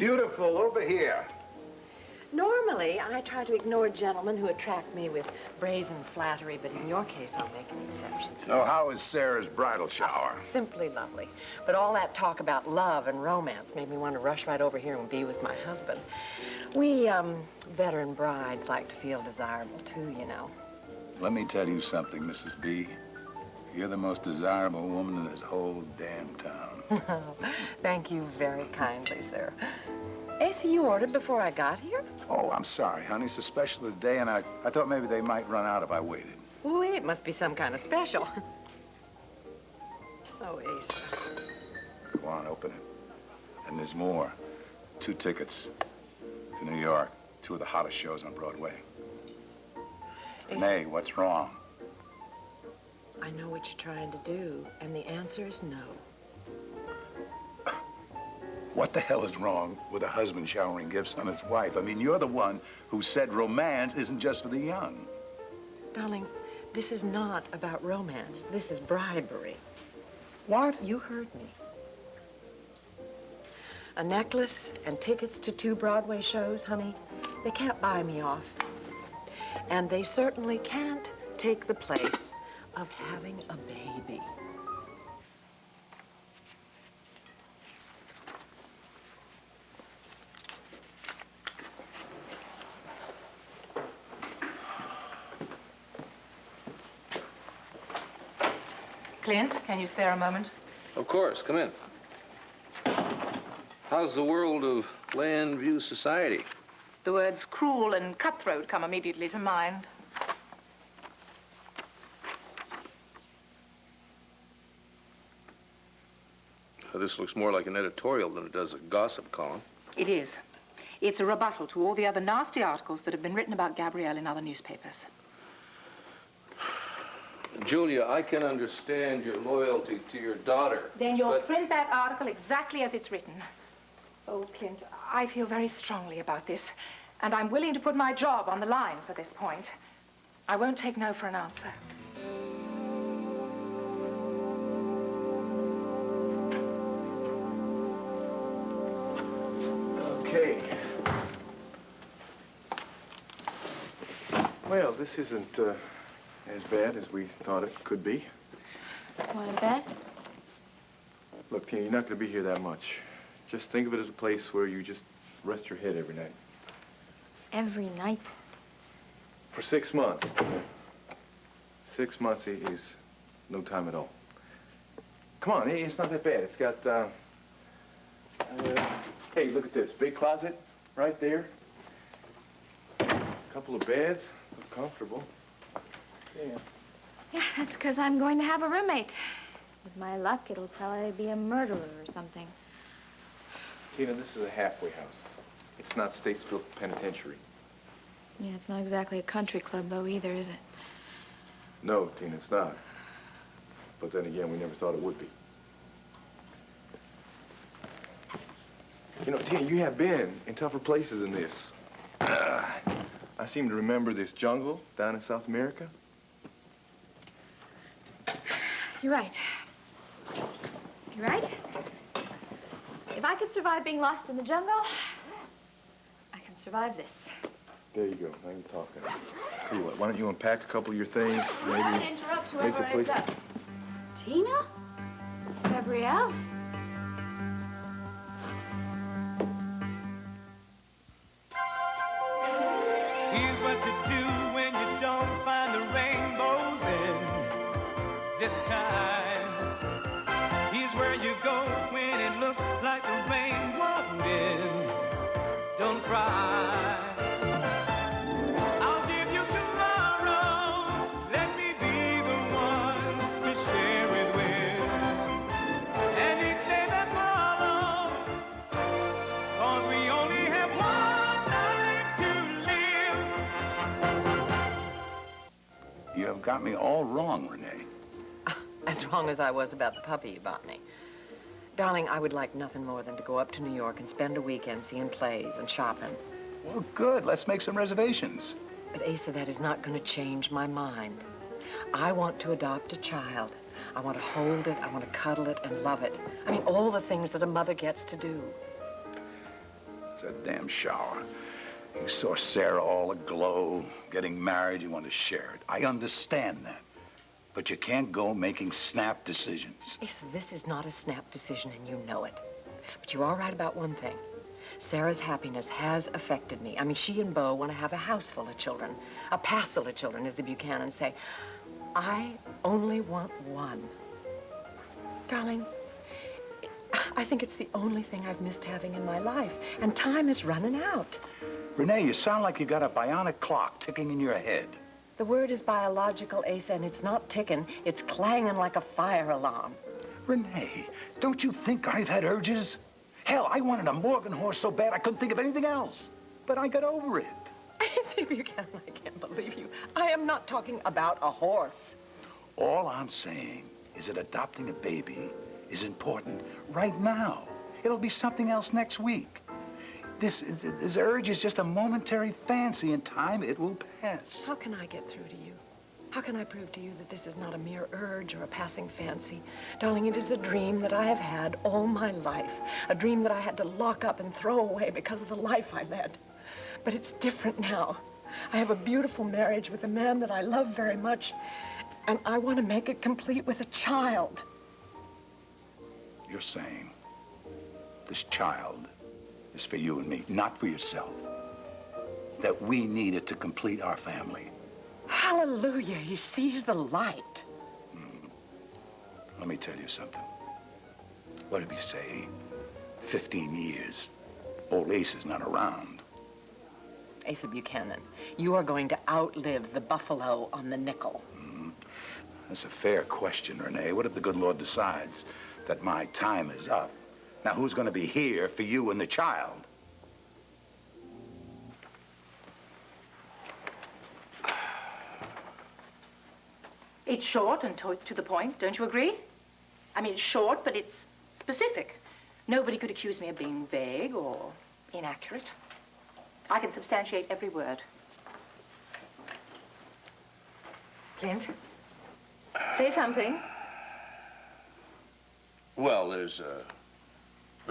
Beautiful, over here. Normally, I try to ignore gentlemen who attract me with brazen flattery, but in your case, I'll make an exception. So how was Sarah's bridal shower? Simply lovely. But all that talk about love and romance made me want to rush right over here and be with my husband. We, veteran brides like to feel desirable, too, you know. Let me tell you something, Mrs. B. You're the most desirable woman in this whole damn town. Thank you very kindly, sir. Asa, you ordered before I got here? Oh, I'm sorry, honey. It's a special of the day, and I thought maybe they might run out if I waited. Ooh, it must be some kind of special. Oh, Asa. Go on, open it. And there's more. 2 tickets to New York. 2 of the hottest shows on Broadway. Asa. Nay, what's wrong? I know what you're trying to do, and the answer is no. What the hell is wrong with a husband showering gifts on his wife? I mean, you're the one who said romance isn't just for the young. Darling, this is not about romance. This is bribery. What? You heard me. A necklace and tickets to 2 Broadway shows, honey, they can't buy me off. And they certainly can't take the place of having a baby. Clint, can you spare a moment? Of course, come in. How's the world of land view society? The words cruel and cutthroat come immediately to mind. This looks more like an editorial than it does a gossip column. It is. It's a rebuttal to all the other nasty articles that have been written about Gabrielle in other newspapers. Julia, I can understand your loyalty to your daughter. Then you'll print that article exactly as it's written. Oh, Clint, I feel very strongly about this, and I'm willing to put my job on the line for this point. I won't take no for an answer. Okay. Well, this isn't as bad as we thought it could be. Want to bet? Look, Tina, you're not going to be here that much. Just think of it as a place where you just rest your head every night. Every night? For 6 months, Tina. 6 months is no time at all. Come on, it's not that bad. It's got, hey, look at this. Big closet right there. Couple of beds. Look comfortable. Yeah. Yeah, that's because I'm going to have a roommate. With my luck, it'll probably be a murderer or something. Tina, this is a halfway house. It's not Statesville Penitentiary. Yeah, it's not exactly a country club, though, either, is it? No, Tina, it's not. But then again, we never thought it would be. You know, Tina, you have been in tougher places than this. I seem to remember this jungle down in South America. You're right. You're right. If I could survive being lost in the jungle, I can survive this. There you go. Now you're talking. Tell you what, why don't you unpack a couple of your things? I don't want to interrupt whoever ends up. Tina? Gabrielle? Here's what to do when you don't find the rainbows in this time. Here's where you go when it looks like the rain won't end. Don't cry. I'll give you tomorrow. Let me be the one to share it with. And each day that follows, 'cause we only have one night to live. You have got me all wrong, Renee. As wrong as I was about the puppy you bought me. Darling, I would like nothing more than to go up to New York and spend a weekend seeing plays and shopping. Well, good. Let's make some reservations. But Asa, that is not going to change my mind. I want to adopt a child. I want to hold it, I want to cuddle it and love it. I mean, all the things that a mother gets to do. It's that damn shower. You saw Sarah all aglow, getting married, you want to share it. I understand that. But you can't go making snap decisions. Asa, this is not a snap decision, and you know it. But you are right about one thing. Sarah's happiness has affected me. I mean, she and Beau want to have a house full of children, a passel of children, as the Buchanans say. I only want one. Darling, I think it's the only thing I've missed having in my life, and time is running out. Renee, you sound like you got a bionic clock ticking in your head. The word is biological, Asa, and it's not ticking. It's clanging like a fire alarm. Renee, don't you think I've had urges? Hell, I wanted a Morgan horse so bad I couldn't think of anything else. But I got over it. Asa Buchanan, I can't believe you. I am not talking about a horse. All I'm saying is that adopting a baby is important right now. It'll be something else next week. This urge is just a momentary fancy. In time, it will pass. How can I get through to you? How can I prove to you that this is not a mere urge or a passing fancy? Darling, it is a dream that I have had all my life. A dream that I had to lock up and throw away because of the life I led. But it's different now. I have a beautiful marriage with a man that I love very much, and I want to make it complete with a child. You're saying this child is for you and me, not for yourself. That we need it to complete our family. Hallelujah, he sees the light. Let me tell you something. What if you say 15 years, old Ace is not around? Asa Buchanan, you are going to outlive the buffalo on the nickel. That's a fair question, Renee. What if the good Lord decides that my time is up? Now, who's going to be here for you and the child? It's short and to the point, don't you agree? I mean, it's short, but it's specific. Nobody could accuse me of being vague or inaccurate. I can substantiate every word. Clint, say something. Well, there's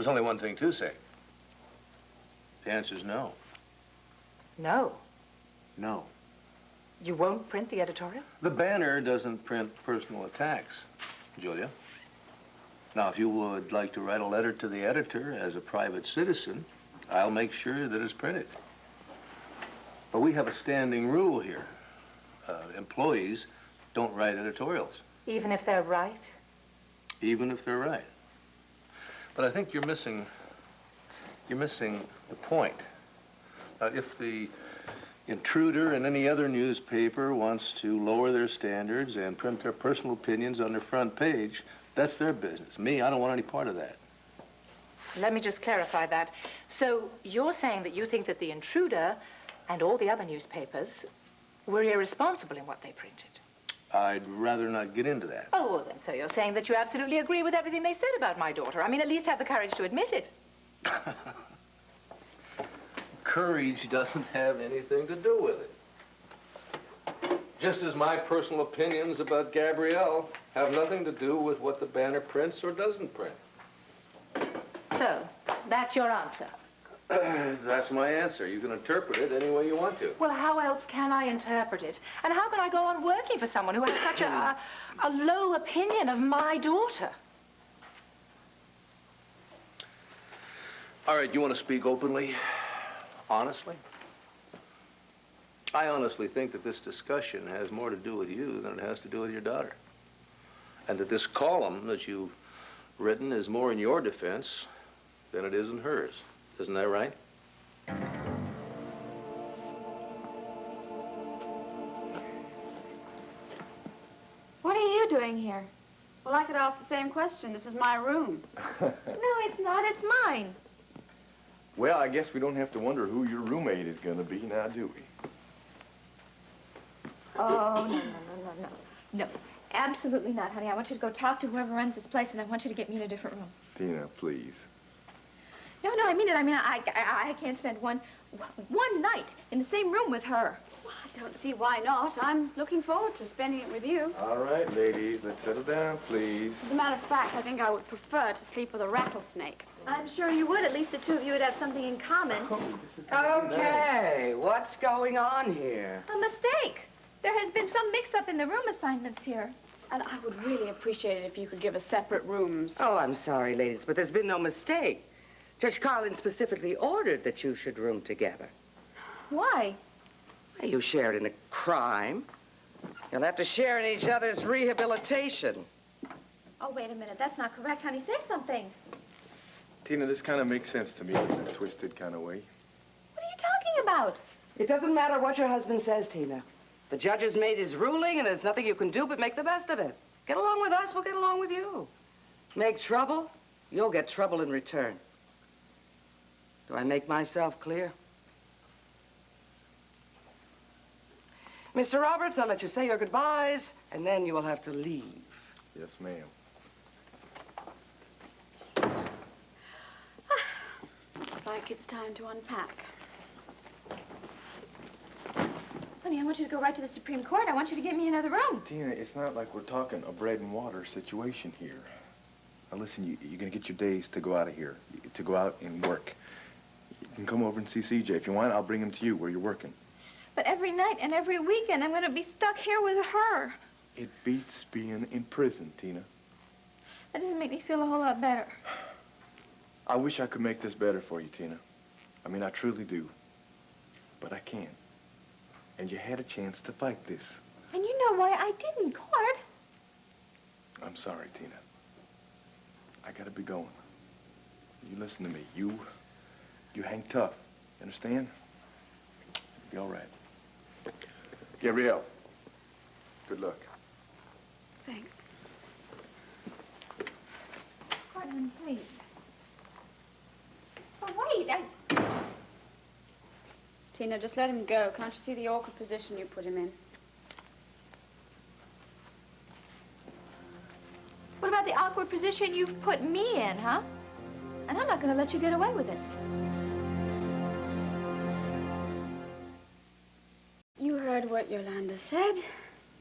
only one thing to say. The answer's no. No. No. You won't print the editorial? The Banner doesn't print personal attacks, Julia. Now, if you would like to write a letter to the editor as a private citizen, I'll make sure that it's printed. But we have a standing rule here. Employees don't write editorials. Even if they're right? Even if they're right. But I think you're missing the point. If the Intruder and any other newspaper wants to lower their standards and print their personal opinions on their front page, that's their business. Me, I don't want any part of that. Let me just clarify that. So you're saying that you think that the Intruder and all the other newspapers were irresponsible in what they printed? I'd rather not get into that. Oh, well, then, so you're saying that you absolutely agree with everything they said about my daughter. I mean, at least have the courage to admit it. Courage doesn't have anything to do with it. Just as my personal opinions about Gabrielle have nothing to do with what the Banner prints or doesn't print. So, that's your answer. That's my answer. You can interpret it any way you want to. Well, how else can I interpret it? And how can I go on working for someone who has such a low opinion of my daughter? All right, you want to speak openly? Honestly? I honestly think that this discussion has more to do with you than it has to do with your daughter. And that this column that you've written is more in your defense than it is in hers. Isn't that right? What are you doing here? Well, I could ask the same question. This is my room. No, it's not. It's mine. Well, I guess we don't have to wonder who your roommate is going to be now, do we? Oh, no. No, absolutely not, honey. I want you to go talk to whoever runs this place, and I want you to get me in a different room. Tina, please. No, I mean it. I mean, I can't spend one night in the same room with her. I don't see why not. I'm looking forward to spending it with you. All right, ladies, let's settle down, please. As a matter of fact, I think I would prefer to sleep with a rattlesnake. I'm sure you would. At least the two of you would have something in common. Okay, what's going on here? A mistake. There has been some mix-up in the room assignments here. And I would really appreciate it if you could give us separate rooms. Oh, I'm sorry, ladies, but there's been no mistake. Judge Carlin specifically ordered that you should room together. Why? Well, you shared in a crime. You'll have to share in each other's rehabilitation. Oh, wait a minute. That's not correct, honey. Say something. Tina, this kind of makes sense to me in a twisted kind of way. What are you talking about? It doesn't matter what your husband says, Tina. The judge has made his ruling, and there's nothing you can do but make the best of it. Get along with us, we'll get along with you. Make trouble, you'll get trouble in return. Do I make myself clear? Mr. Roberts, I'll let you say your goodbyes, and then you will have to leave. Yes, ma'am. Looks like it's time to unpack. Honey, I want you to go right to the Supreme Court. I want you to get me another room. Tina, it's not like we're talking a bread and water situation here. Now, listen, you're going to get your days to go out of here, to go out and work. You can come over and see CJ. If you want, I'll bring him to you where you're working. But every night and every weekend, I'm going to be stuck here with her. It beats being in prison, Tina. That doesn't make me feel a whole lot better. I wish I could make this better for you, Tina. I mean, I truly do. But I can't. And you had a chance to fight this. And you know why I didn't, Cord. I'm sorry, Tina. I gotta be going. You listen to me. You hang tough. You understand? You'll be all right. Gabrielle, good luck. Thanks. Gordon, please. But wait, Tina, just let him go. Can't you see the awkward position you put him in? What about the awkward position you've put me in, huh? And I'm not going to let you get away with it. You heard what Yolanda said.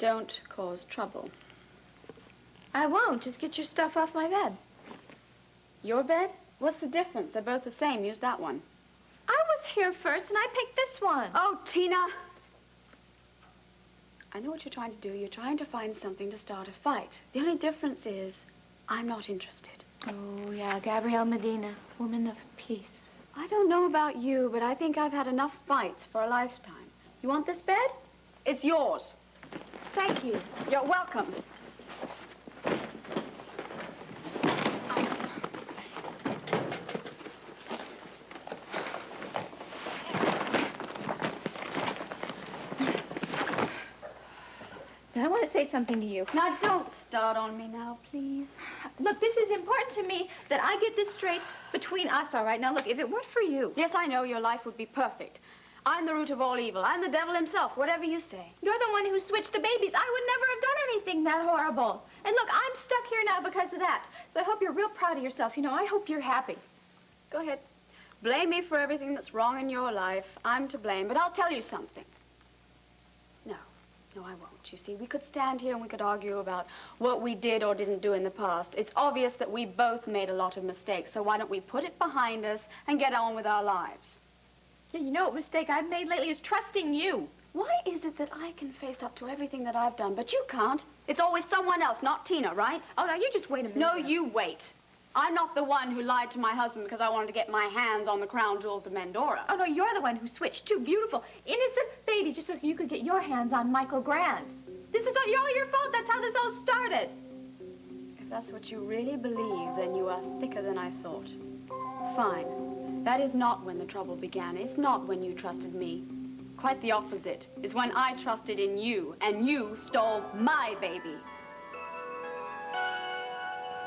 Don't cause trouble. I won't. Just get your stuff off my bed. Your bed? What's the difference? They're both the same. Use that one. I was here first, and I picked this one. Oh, Tina! I know what you're trying to do. You're trying to find something to start a fight. The only difference is I'm not interested. Oh, yeah, Gabrielle Medina, woman of peace. I don't know about you, but I think I've had enough fights for a lifetime. You want this bed? It's yours. Thank you. You're welcome. Now, I want to say something to you. Now, don't start on me now, please. Look, this is important to me that I get this straight between us, all right? Now, look, if it weren't for you... Yes, I know your life would be perfect. I'm the root of all evil. I'm the devil himself, whatever you say. You're the one who switched the babies. I would never have done anything that horrible. And look, I'm stuck here now because of that. So I hope you're real proud of yourself. You know, I hope you're happy. Go ahead. Blame me for everything that's wrong in your life. I'm to blame, but I'll tell you something. No, I won't. You see, we could stand here and we could argue about what we did or didn't do in the past. It's obvious that we both made a lot of mistakes, so why don't we put it behind us and get on with our lives? Yeah, you know what mistake I've made lately is trusting you. Why is it that I can face up to everything that I've done, but you can't? It's always someone else, not Tina, right? Oh, now you just wait a minute. No, you wait. I'm not the one who lied to my husband because I wanted to get my hands on the crown jewels of Mandora. Oh, no, you're the one who switched two beautiful, innocent babies just so you could get your hands on Michael Grand. This is all your fault. That's how this all started. If that's what you really believe, then you are thicker than I thought. Fine. That is not when the trouble began. It's not when you trusted me. Quite the opposite. It's when I trusted in you, and you stole my baby.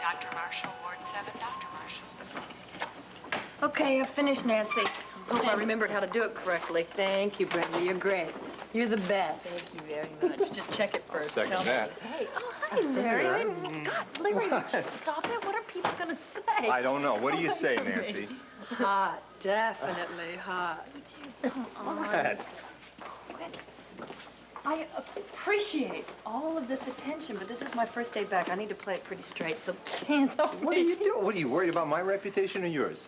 Dr. Marshall, Ward 7, Dr. Marshall. Okay, I've finished, Nancy. I hope I remembered how to do it correctly. Thank you, Brenda. You're great. You're the best. Thank you very much. Just check it first. Second that. Hey, oh, hi, Larry. God, Larry, would you stop it? What are people going to say? I don't know. What do you say, Nancy? Hot, definitely hot. What? I appreciate all of this attention, but this is my first day back. I need to play it pretty straight, so hands off me. What are you doing? What are you worried about, my reputation or yours?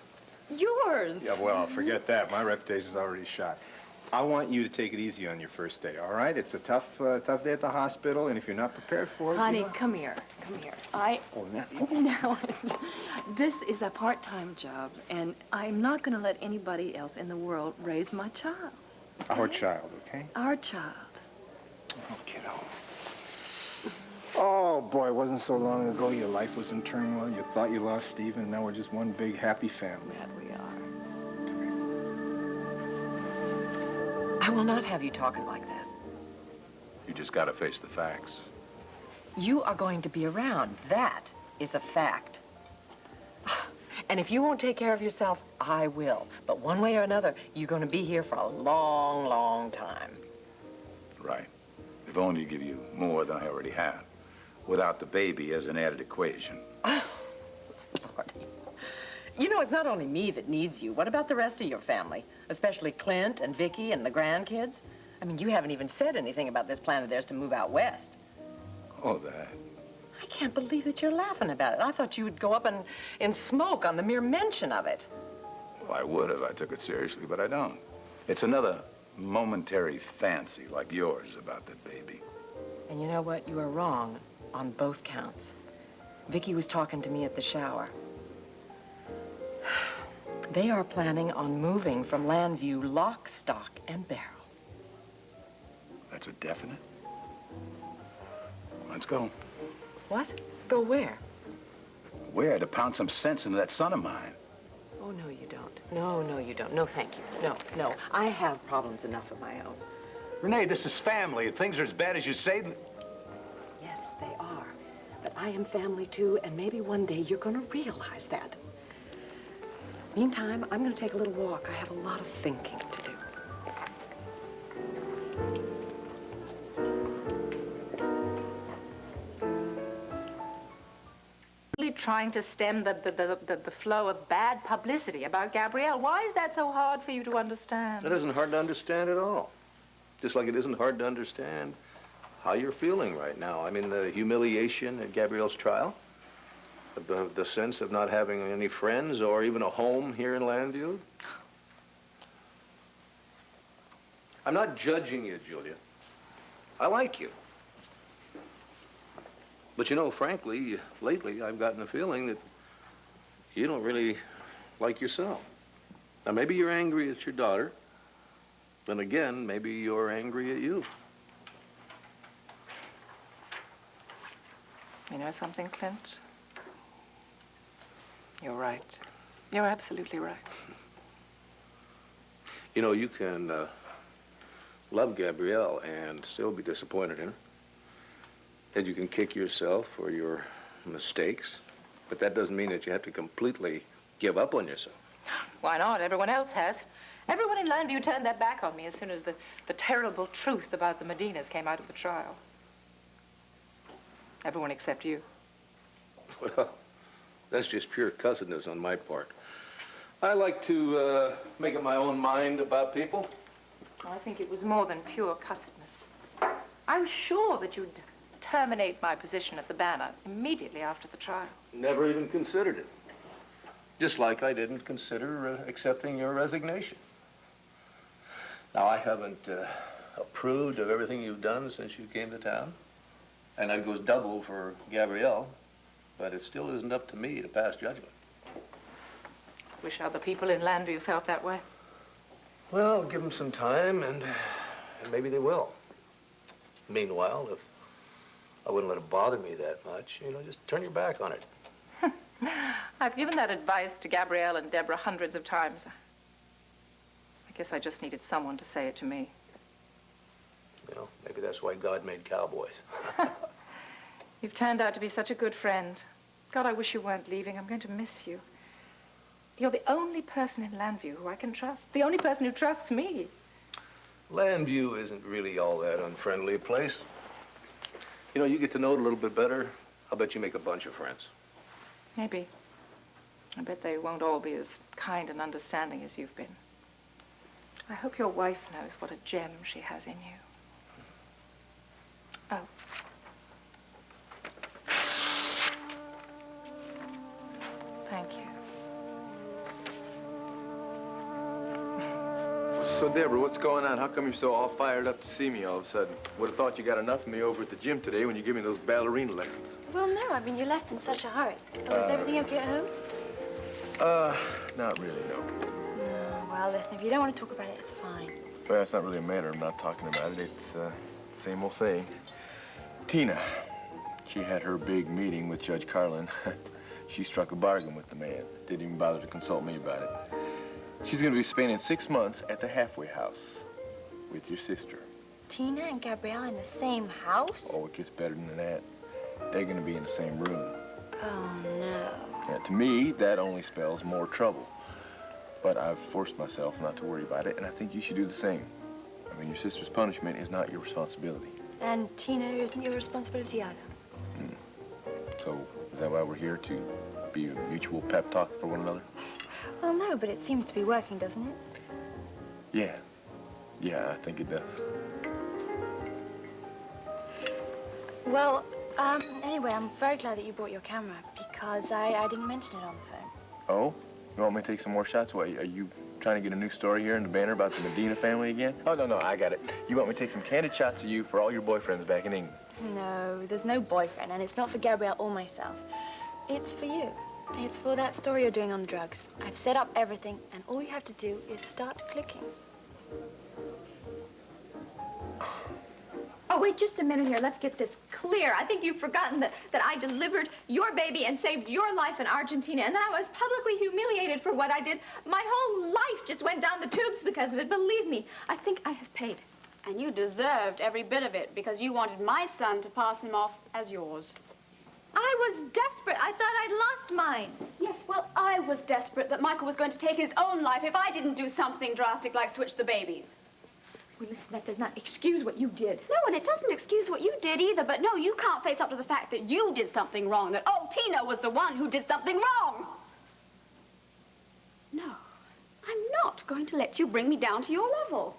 Yours. Yeah, well, forget that. My reputation's already shot. I want you to take it easy on your first day, all right? It's a tough day at the hospital, and if you're not prepared for it... Honey, you know... come here. Come here. Oh, now... No, this is a part-time job, and I'm not going to let anybody else in the world raise my child. Our child, okay? Our child. Oh, kiddo. Oh, boy, it wasn't so long ago your life was in turmoil. You thought you lost Stephen, and now we're just one big happy family. That we are. I will not have you talking like that. You just gotta face the facts. You are going to be around. That is a fact. And if you won't take care of yourself, I will. But one way or another, you're going to be here for a long, long time. Right. If only to give you more than I already have, without the baby as an added equation. Lordy. You know, it's not only me that needs you. What about the rest of your family? Especially Clint and Vicky and the grandkids? I mean, you haven't even said anything about this plan of theirs to move out west. Oh, that. I can't believe that you're laughing about it. I thought you would go up in smoke on the mere mention of it. Well, I would if I took it seriously, but I don't. It's another momentary fancy like yours about that baby. And you know what? You are wrong on both counts. Vicky was talking to me at the shower. They are planning on moving from Landview lock, stock, and barrel. That's a definite? Let's go. What? Go where? Where? To pound some sense into that son of mine. Oh, no, you don't. No, you don't. No, thank you. No. I have problems enough of my own. Renee, this is family. If things are as bad as you say... Yes, they are. But I am family, too, and maybe one day you're going to realize that. Meantime, I'm going to take a little walk. I have a lot of thinking to do. Trying to stem the flow of bad publicity about Gabrielle. Why is that so hard for you to understand? It isn't hard to understand at all. Just like it isn't hard to understand how you're feeling right now. I mean, the humiliation at Gabrielle's trial, the sense of not having any friends or even a home here in Landview. I'm not judging you, Julia. I like you. But you know, frankly, lately I've gotten a feeling that you don't really like yourself. Now, maybe you're angry at your daughter. Then again, maybe you're angry at you. You know something, Clint? You're right. You're absolutely right. You know, you can love Gabrielle and still be disappointed in her. And you can kick yourself for your mistakes, but that doesn't mean that you have to completely give up on yourself. Why not? Everyone else has. Everyone in Landview turned their back on me as soon as the terrible truth about the Medinas came out of the trial. Everyone except you. Well, that's just pure cussedness on my part. I like to make up my own mind about people. I think it was more than pure cussedness. I'm sure that you'd terminate my position at the Banner immediately after the trial. Never even considered it. Just like I didn't consider accepting your resignation. Now, I haven't approved of everything you've done since you came to town. And that goes double for Gabrielle. But it still isn't up to me to pass judgment. Wish other people in Landview felt that way. Well, give them some time, and maybe they will. Meanwhile, if I wouldn't let it bother me that much, you know, just turn your back on it. I've given that advice to Gabrielle and Deborah hundreds of times. I guess I just needed someone to say it to me. You know, maybe that's why God made cowboys. You've turned out to be such a good friend. God, I wish you weren't leaving. I'm going to miss you. You're the only person in Landview who I can trust. The only person who trusts me. Landview isn't really all that unfriendly a place. You know, you get to know it a little bit better, I'll bet you make a bunch of friends. Maybe. I bet they won't all be as kind and understanding as you've been. I hope your wife knows what a gem she has in you. Oh. Thank you. So, Deborah, what's going on? How come you're so all fired up to see me all of a sudden? Would have thought you got enough of me over at the gym today when you gave me those ballerina lessons. Well, no, I mean, you left in such a hurry. Oh, is everything okay at home? Not really, no. No, well, listen, if you don't want to talk about it, it's fine. Well, it's not really a matter of not talking about it. It's, same old saying. Tina, she had her big meeting with Judge Carlin. She struck a bargain with the man. Didn't even bother to consult me about it. She's gonna be spending 6 months at the halfway house with your sister. Tina and Gabrielle in the same house? Oh, it gets better than that. They're gonna be in the same room. Oh, no. Yeah, to me, that only spells more trouble. But I've forced myself not to worry about it, and I think you should do the same. I mean, your sister's punishment is not your responsibility. And Tina isn't your responsibility either. So, is that why we're here, to be a mutual pep talk for one another? Well, no, but it seems to be working, doesn't it? Yeah. Yeah, I think it does. Well, anyway, I'm very glad that you brought your camera because I didn't mention it on the phone. Oh? You want me to take some more shots? What, are you trying to get a new story here in the Banner about the Medina family again? Oh, no, I got it. You want me to take some candid shots of you for all your boyfriends back in England? No, there's no boyfriend, and it's not for Gabrielle or myself. It's for you. It's for that story you're doing on the drugs. I've set up everything, and all you have to do is start clicking. Oh, wait just a minute here. Let's get this clear. I think you've forgotten that I delivered your baby and saved your life in Argentina, and then I was publicly humiliated for what I did. My whole life just went down the tubes because of it. Believe me, I think I have paid. And you deserved every bit of it because you wanted my son to pass him off as yours. I was desperate. I thought I'd lost mine. Yes, well, I was desperate that Michael was going to take his own life if I didn't do something drastic like switch the babies. Well, listen, that does not excuse what you did. No, and it doesn't excuse what you did either, but no, you can't face up to the fact that you did something wrong, that, oh, Tina was the one who did something wrong. No, I'm not going to let you bring me down to your level.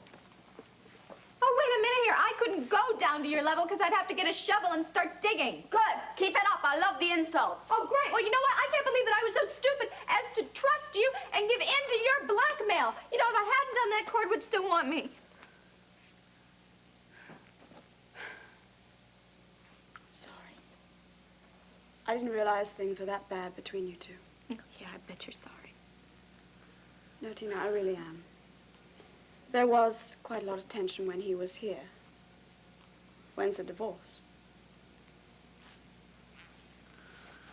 Oh, wait a minute here. I couldn't go down to your level because I'd have to get a shovel and start digging. Good. Keep it up. I love the insults. Oh, great. Well, you know what? I can't believe that I was so stupid as to trust you and give in to your blackmail. You know, if I hadn't done that, Cord would still want me. Sorry. I didn't realize things were that bad between you two. Yeah, I bet you're sorry. No, Tina, I really am. There was quite a lot of tension when he was here. When's the divorce?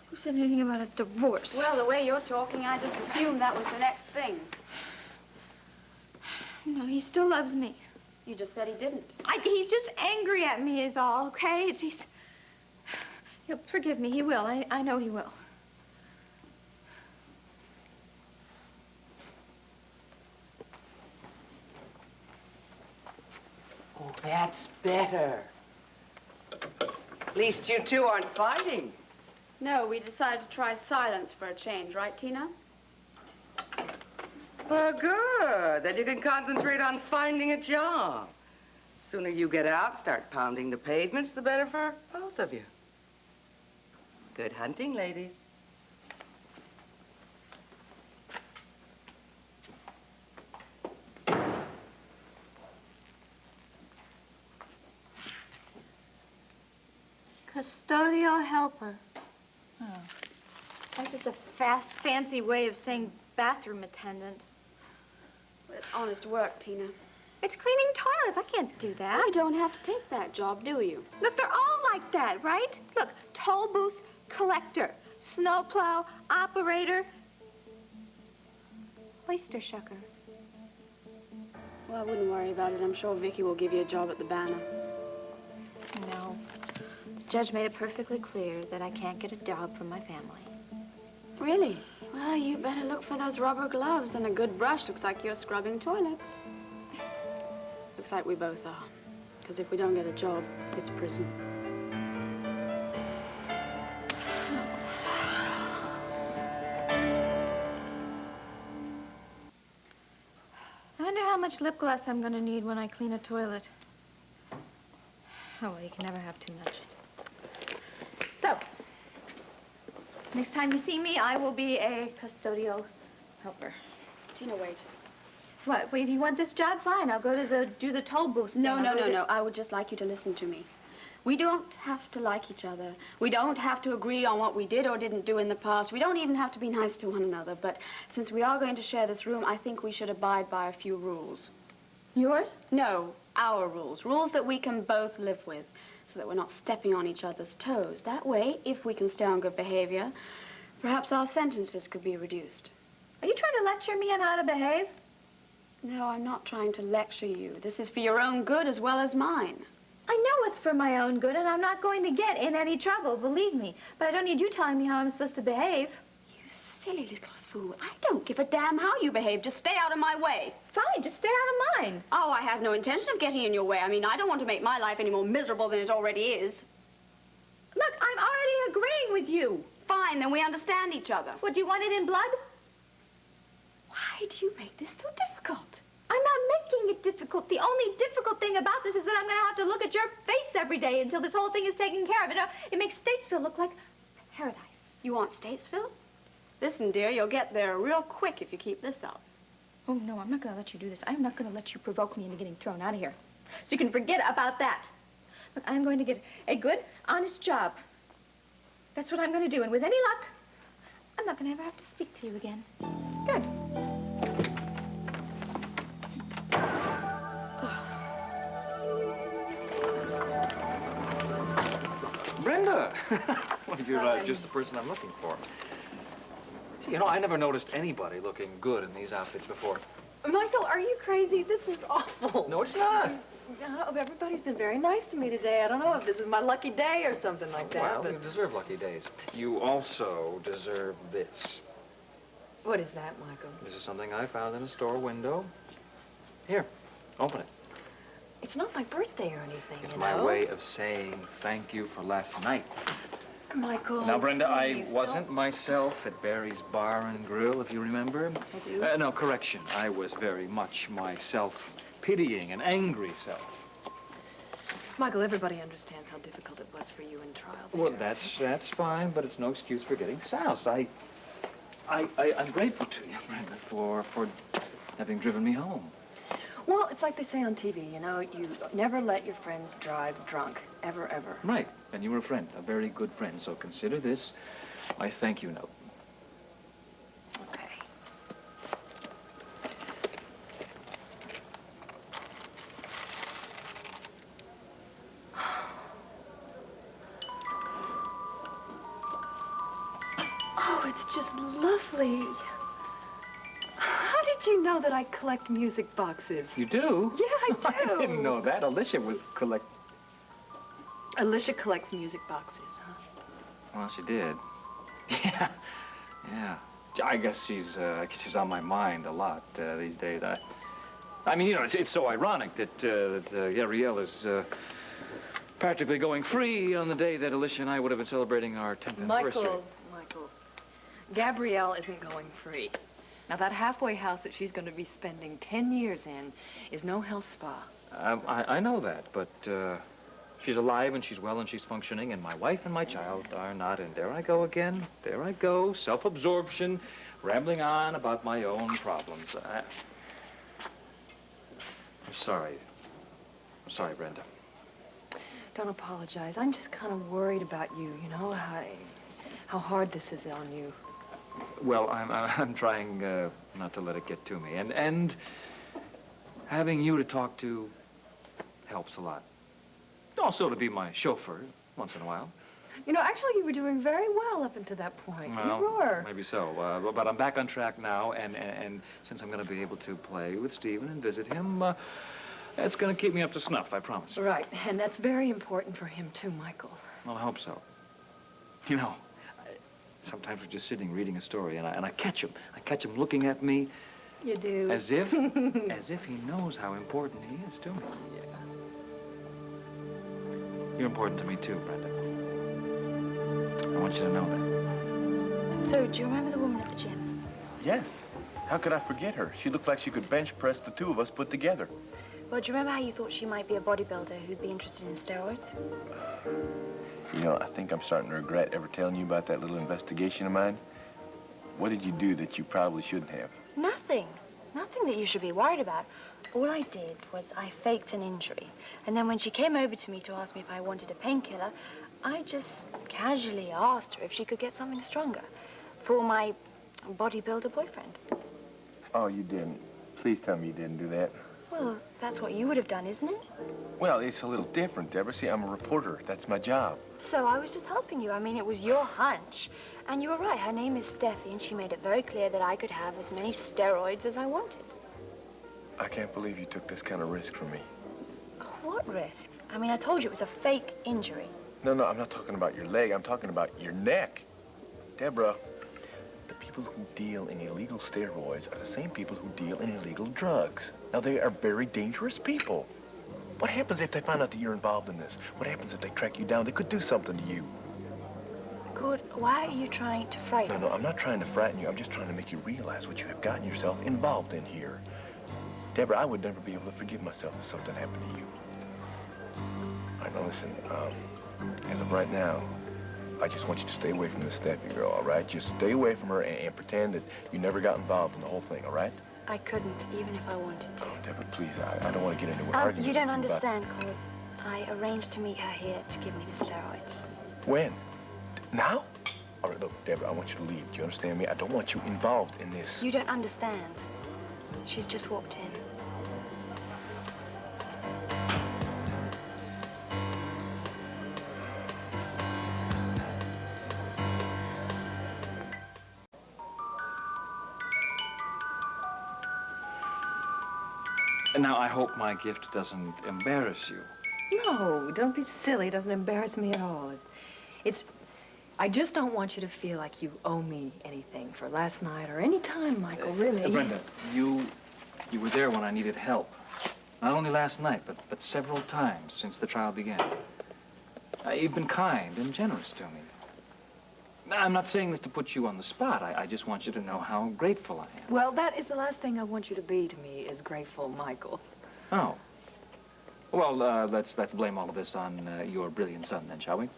Who said anything about a divorce? Well, the way you're talking, I just assumed that was the next thing. No, he still loves me. You just said he didn't. He's just angry at me is all, okay? He'll forgive me. He will. I know he will. Oh, that's better. At least you two aren't fighting. No, we decided to try silence for a change, right, Tina? Well, good. Then you can concentrate on finding a job. Sooner you get out, start pounding the pavements, the better for both of you. Good hunting, ladies. Custodial helper. Oh. That's just a fast, fancy way of saying bathroom attendant. Well, it's honest work, Tina. It's cleaning toilets. I can't do that. You don't have to take that job, do you? Look, they're all like that, right? Look, toll booth collector, snowplow operator, oyster shucker. Well, I wouldn't worry about it. I'm sure Vicky will give you a job at the Banner. No. The judge made it perfectly clear that I can't get a job from my family. Really? Well, you better look for those rubber gloves and a good brush. Looks like you're scrubbing toilets. Looks like we both are. Because if we don't get a job, it's prison. I wonder how much lip gloss I'm going to need when I clean a toilet. Oh, well, you can never have too much. So, next time you see me, I will be a custodial helper. Tina, wait. What? Well, if you want this job, fine. I'll go to do the toll booth. No. I would just like you to listen to me. We don't have to like each other. We don't have to agree on what we did or didn't do in the past. We don't even have to be nice to one another. But since we are going to share this room, I think we should abide by a few rules. Yours? No, our rules. Rules that we can both live with, so that we're not stepping on each other's toes. That way, if we can stay on good behavior, perhaps our sentences could be reduced. Are you trying to lecture me on how to behave? No, I'm not trying to lecture you. This is for your own good as well as mine. I know it's for my own good, and I'm not going to get in any trouble, believe me. But I don't need you telling me how I'm supposed to behave. You silly little fool. I don't give a damn how you behave. Just stay out of my way. Fine, just stay out of mine. Oh, I have no intention of getting in your way. I mean, I don't want to make my life any more miserable than it already is. Look, I'm already agreeing with you. Fine, then we understand each other. What, do you want it in blood? Why do you make this so difficult? I'm not making it difficult. The only difficult thing about this is that I'm going to have to look at your face every day until this whole thing is taken care of. It makes Statesville look like paradise. You want Statesville? Listen, dear, you'll get there real quick if you keep this up. Oh, no, I'm not going to let you do this. I'm not going to let you provoke me into getting thrown out of here. So you can forget about that. Look, I'm going to get a good, honest job. That's what I'm going to do. And with any luck, I'm not going to ever have to speak to you again. Good. Brenda! Well, you're just the person I'm looking for. You know, I never noticed anybody looking good in these outfits before. Michael, are you crazy? This is awful. No, it's not. Everybody's been very nice to me today. I don't know if this is my lucky day or something like that. Well, but you deserve lucky days. You also deserve this. what is that, Michael? This is something I found in a store window. Here, open it. It's not my birthday or anything, It's you my know? way of saying thank you for last night. Michael, Now, Brenda, please, I wasn't myself at Barry's Bar and Grill, if you remember. I do. No, correction. I was very much my self-pitying and angry self. Michael, everybody understands how difficult it was for you in trial. Well, that's fine, but it's no excuse for getting soused. I'm grateful to you, Brenda, for having driven me home. Well, it's like they say on TV, you know, you never let your friends drive drunk, ever, ever. Right, and you were a friend, a very good friend, so consider this my thank you note. Okay. Oh, it's just lovely. How did you know that I collect music boxes? You do? Yeah, I do. I didn't know that. Alicia was Alicia collects music boxes, huh? Well, she did. Yeah. I guess she's on my mind a lot these days. I mean, you know, it's so ironic that Gabrielle is practically going free on the day that Alicia and I would have been celebrating our 10th anniversary. Michael, Gabrielle isn't going free. Now, that halfway house that she's going to be spending 10 years in is no health spa. I know that, but she's alive and she's well and she's functioning, and my wife and my child are not. And there I go again. There I go, self-absorption, rambling on about my own problems. I'm sorry. I'm sorry, Brenda. Don't apologize. I'm just kind of worried about you, you know, how hard this is on you. Well, I'm trying not to let it get to me, and having you to talk to helps a lot. Also to be my chauffeur once in a while. You know, actually, you were doing very well up until that point. Well, you were. Maybe so, but I'm back on track now, and since I'm going to be able to play with Stephen and visit him, that's going to keep me up to snuff, I promise. Right, and that's very important for him too, Michael. Well, I hope so. You know, sometimes we're just sitting reading a story, and I catch him. I catch him looking at me. You do. As if he knows how important he is to me. Yeah. You're important to me too, Brenda. I want you to know that. So, do you remember the woman at the gym? Yes. How could I forget her? She looked like she could bench press the two of us put together. Well, do you remember how you thought she might be a bodybuilder who'd be interested in steroids? You know, I think I'm starting to regret ever telling you about that little investigation of mine. What did you do that you probably shouldn't have? Nothing. Nothing that you should be worried about. All I did was I faked an injury. And then when she came over to me to ask me if I wanted a painkiller, I just casually asked her if she could get something stronger for my bodybuilder boyfriend. Oh, you didn't. Please tell me you didn't do that. Well, that's what you would have done, isn't it? Well, it's a little different, Deborah. See, I'm a reporter. That's my job. So I was just helping you. I mean, it was your hunch. And you were right. Her name is Steffi, and she made it very clear that I could have as many steroids as I wanted. I can't believe you took this kind of risk for me. What risk? I mean, I told you it was a fake injury. No, I'm not talking about your leg. I'm talking about your neck. Deborah, the people who deal in illegal steroids are the same people who deal in illegal drugs. Now, they are very dangerous people. What happens if they find out that you're involved in this? What happens if they track you down? They could do something to you. Good. Why are you trying to frighten me? No, I'm not trying to frighten you. I'm just trying to make you realize what you have gotten yourself involved in here. Deborah, I would never be able to forgive myself if something happened to you. All right, now listen, as of right now, I just want you to stay away from this Steffi girl, all right? Just stay away from her and pretend that you never got involved in the whole thing, all right? I couldn't, even if I wanted to. Oh, Deborah, please, I don't want to get into an argument. You don't with you understand, Cole. I arranged to meet her here to give me the steroids. When? Now? All right, look, Deborah, I want you to leave. Do you understand me? I don't want you involved in this. You don't understand. She's just walked in. Now, I hope my gift doesn't embarrass you. No, don't be silly. It doesn't embarrass me at all. I just don't want you to feel like you owe me anything for last night or any time, Michael, really. Brenda, you were there when I needed help. Not only last night, but several times since the trial began. You've been kind and generous to me. I'm not saying this to put you on the spot. I just want you to know how grateful I am. Well, that is the last thing I want you to be to me, is grateful, Michael. Oh. Well, let's blame all of this on your brilliant son, then, shall we?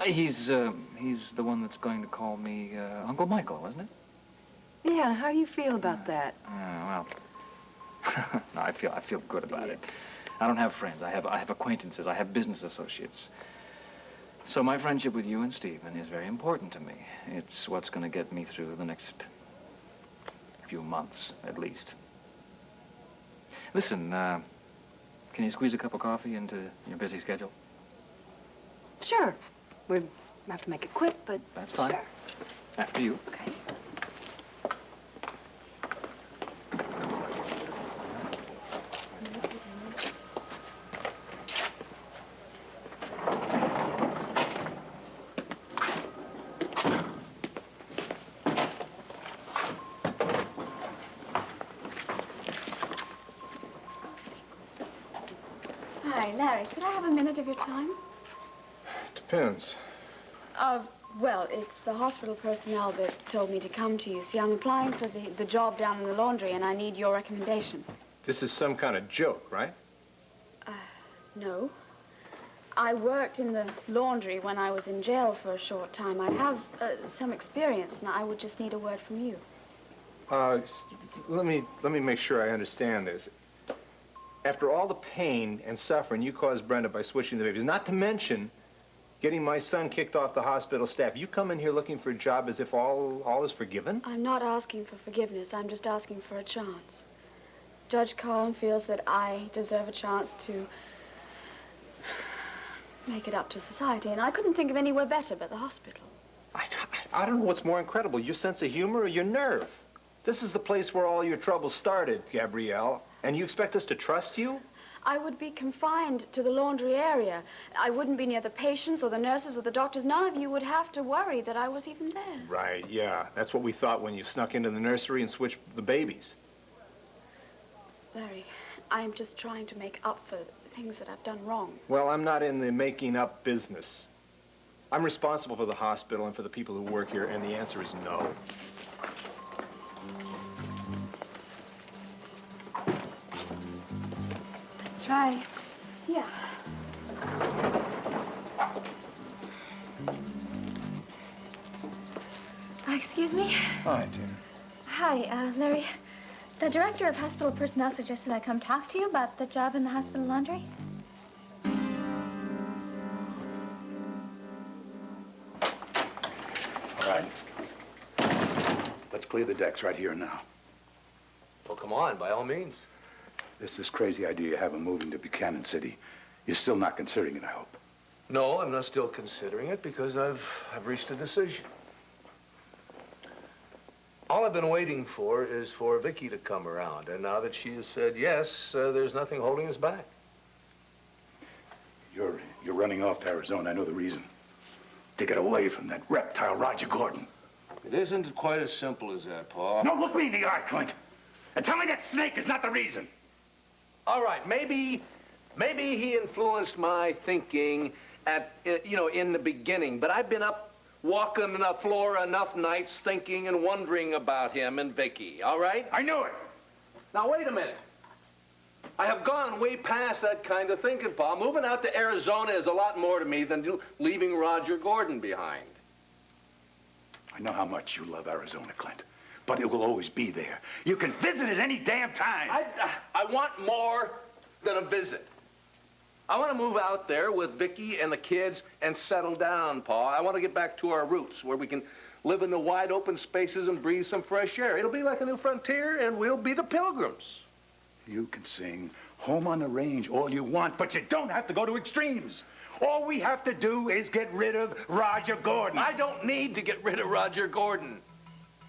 He's the one that's going to call me Uncle Michael, isn't it? Yeah, how do you feel about that? Well, no, I feel good about it. I don't have friends. I have acquaintances. I have business associates. So my friendship with you and Stephen is very important to me. It's what's going to get me through the next few months, at least. Listen, can you squeeze a cup of coffee into your busy schedule? Sure. We'll have to make it quick, but that's fine. Sure. After you. Okay. Hi, Larry. Could I have a minute of your time? Depends. Well, it's the hospital personnel that told me to come to you. See, I'm applying for the job down in the laundry, and I need your recommendation. This is some kind of joke, right? No. I worked in the laundry when I was in jail for a short time. I have some experience, and I would just need a word from you. Let me make sure I understand this. After all the pain and suffering you caused Brenda by switching the babies, not to mention getting my son kicked off the hospital staff, you come in here looking for a job as if all is forgiven? I'm not asking for forgiveness. I'm just asking for a chance. Judge Collin feels that I deserve a chance to make it up to society, and I couldn't think of anywhere better but the hospital. I don't know what's more incredible, your sense of humor or your nerve. This is the place where all your trouble started, Gabrielle, and you expect us to trust you? I would be confined to the laundry area. I wouldn't be near the patients or the nurses or the doctors. None of you would have to worry that I was even there. Right, yeah. That's what we thought when you snuck into the nursery and switched the babies. Larry, I'm just trying to make up for things that I've done wrong. Well, I'm not in the making up business. I'm responsible for the hospital and for the people who work here, and the answer is no. Hi. Yeah. Excuse me? Hi, Tina. Hi, Larry. The director of hospital personnel suggested I come talk to you about the job in the hospital laundry. All right. Let's clear the decks right here and now. Well, come on, by all means. This crazy idea you have of moving to Buchanan City, you're still not considering it, I hope. No, I'm not still considering it because I've reached a decision. All I've been waiting for is for Vicky to come around, and now that she has said yes, there's nothing holding us back. You're running off to Arizona. I know the reason. To get away from that reptile Roger Gordon. It isn't quite as simple as that, Paul. No, look me in the eye, Clint. And tell me that snake is not the reason. All right, maybe he influenced my thinking at, in the beginning, but I've been up walking the floor enough nights thinking and wondering about him and Vicky, all right? I knew it. Now, wait a minute. I have gone way past that kind of thinking, Paul. Moving out to Arizona is a lot more to me than leaving Roger Gordon behind. I know how much you love Arizona, Clint, but it will always be there. You can visit it any damn time. I want more than a visit. I want to move out there with Vicky and the kids and settle down, Paul. I want to get back to our roots where we can live in the wide open spaces and breathe some fresh air. It'll be like a new frontier, and we'll be the Pilgrims. You can sing Home on the Range all you want, but you don't have to go to extremes. All we have to do is get rid of Roger Gordon. I don't need to get rid of Roger Gordon.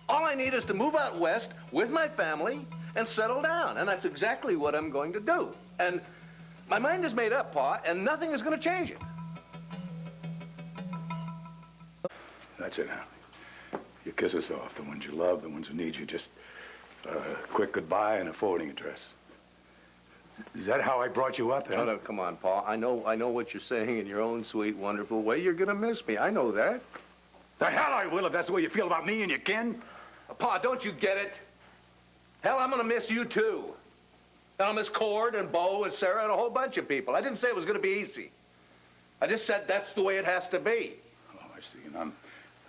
All I need is to move out west with my family and settle down, and that's exactly what I'm going to do. And my mind is made up, Pa, and nothing is going to change it. That's it, now. You kiss us off. The ones you love, the ones who need you. Just a quick goodbye and a forwarding address. Is that how I brought you up? Huh? No, come on, Pa. I know what you're saying in your own sweet, wonderful way. You're going to miss me. I know that. The hell I will if that's the way you feel about me and your kin. Pa, don't you get it? Hell, I'm going to miss you, too. And I'll miss Cord and Bo and Sarah and a whole bunch of people. I didn't say it was going to be easy. I just said that's the way it has to be. Oh, I see. And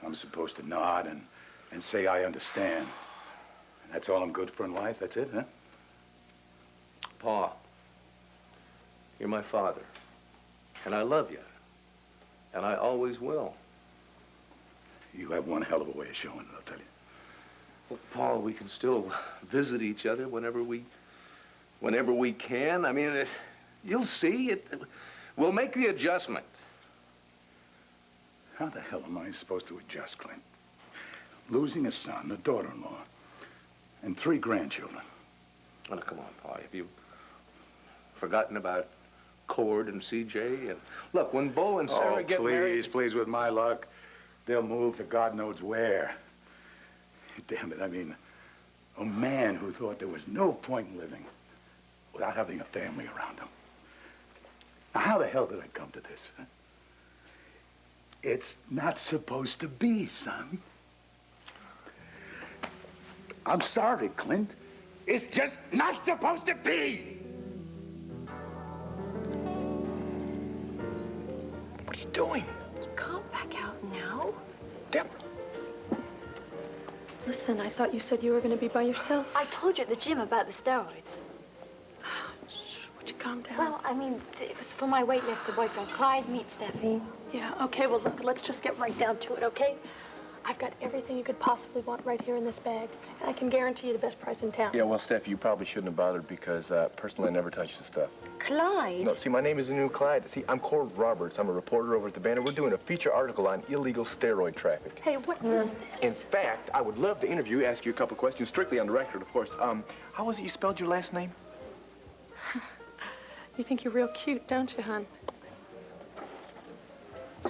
I'm supposed to nod and say I understand. And that's all I'm good for in life? That's it, huh? Pa, you're my father. And I love you. And I always will. You have one hell of a way of showing it, I'll tell you. Well, Paul, we can still visit each other whenever we can. I mean, you'll see. We'll make the adjustment. How the hell am I supposed to adjust, Clint? Losing a son, a daughter-in-law, and 3 grandchildren. Oh, now, come on, Paul. Have you forgotten about Cord and CJ? And look, when Bo and Sarah get married... Please, with my luck, they'll move to God knows where. Damn it, I mean, a man who thought there was no point in living without having a family around him. Now, how the hell did I come to this? Huh? It's not supposed to be, son. I'm sorry, Clint. It's just not supposed to be. What are you doing? You can't back out now. Deborah. Listen, I thought you said you were going to be by yourself. I told you at the gym about the steroids. Would you calm down? Well, I mean, it was for my weightlifter boyfriend, Clyde, meet Steffi. Yeah, okay, well, look, let's just get right down to it, okay? I've got everything you could possibly want right here in this bag. And I can guarantee you the best price in town. Yeah, well, Steph, you probably shouldn't have bothered because, personally, I never touch the stuff. Clyde? No, see, my name is the new Clyde. See, I'm Cord Roberts. I'm a reporter over at the Banner. We're doing a feature article on illegal steroid traffic. Hey, what is this? In fact, I would love to interview you, ask you a couple questions, strictly on the record, of course. How was it you spelled your last name? You think you're real cute, don't you, hon?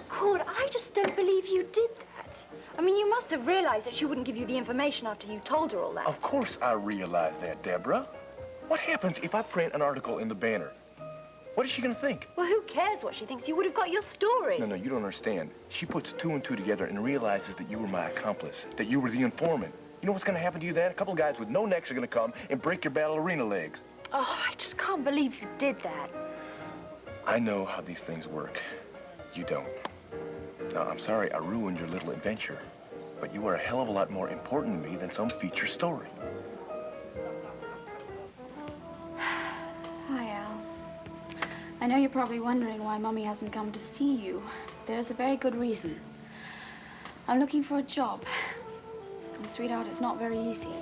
Cord, I just don't believe you did that. I mean, you must have realized that she wouldn't give you the information after you told her all that. Of course I realize that, Deborah. What happens if I print an article in the Banner? What is she going to think? Well, who cares what she thinks? You would have got your story. No, you don't understand. She puts 2 and 2 together and realizes that you were my accomplice, that you were the informant. You know what's going to happen to you then? A couple of guys with no necks are going to come and break your battle arena legs. Oh, I just can't believe you did that. I know how these things work. You don't. Now, I'm sorry I ruined your little adventure, but you are a hell of a lot more important to me than some feature story. Hi, Al. I know you're probably wondering why Mommy hasn't come to see you. There's a very good reason. I'm looking for a job. And, sweetheart, it's not very easy.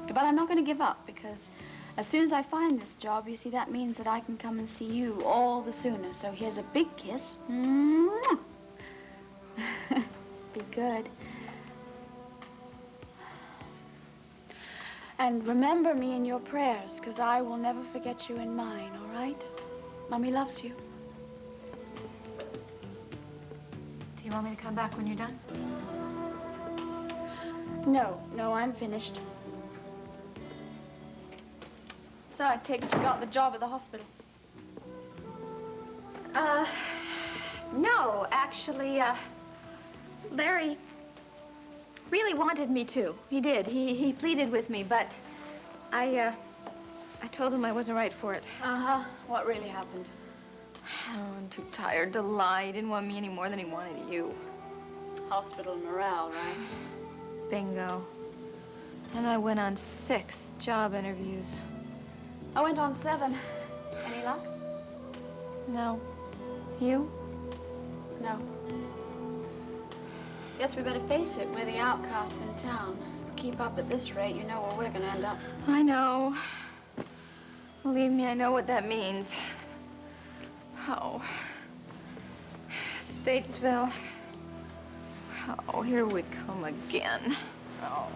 But I'm not going to give up, because as soon as I find this job, you see, that means that I can come and see you all the sooner. So here's a big kiss. Mwah. Be good. And remember me in your prayers, because I will never forget you in mine, all right? Mommy loves you. Do you want me to come back when you're done? No, I'm finished. So I take it you got the job at the hospital. No, actually, Larry really wanted me to. He did. He pleaded with me, but I told him I wasn't right for it. Uh-huh. What really happened? Oh, I'm too tired to lie. He didn't want me any more than he wanted you. Hospital morale, right? Bingo. And I went on 6 job interviews. I went on 7. Any luck? No. You? No. Guess we better face it. We're the outcasts in town. Keep up at this rate, you know where we're gonna end up. I know. Believe me, I know what that means. Oh. Statesville. Oh, here we come again. Oh.